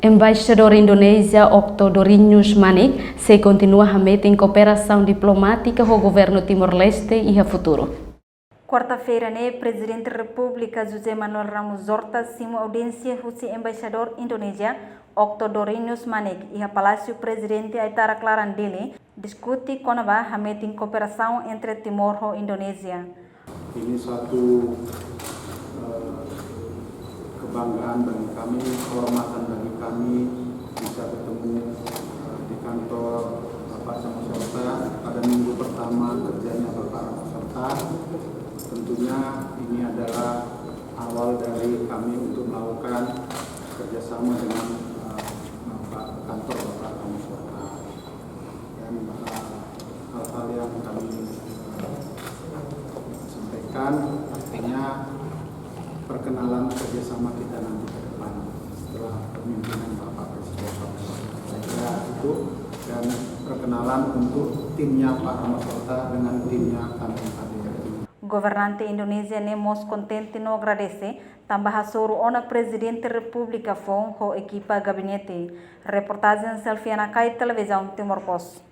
Embaixador Indonésia Octo Dorinhos Manik se continua a meter em cooperação diplomática com o governo Timor-Leste e a futuro. Quarta-feira, Presidente da República José Manuel Ramos Horta sima audiência com o Embaixador Indonésia Octo Dorinhos Manik e a Palácio Presidente Aitara Clarandele discute com a meter cooperação entre Timor e Indonésia. Ini suatu kebanggaan bagi kami, kehormatan bagi kami bisa bertemu di kantor Bapak Ramos Horta pada minggu pertama kerjanya Bapak Ramos Horta. Tentunya ini adalah awal dari kami untuk melakukan kerjasama dengan kantor Bapak Ramos Horta dan hal-hal yang kami sampaikan artinya perkenalan kerjasama kita nanti ke depan setelah kepemimpinan Bapak Presiden. Saya kira itu, dan perkenalan untuk timnya Pak Ramos Horta dengan timnya kami hadir. Governante Indonesia mos contente no agradece tambah soro ona Presidente República fon ho equipa gabinete. Reportagem Selfie na Kai Televisão Timor Post.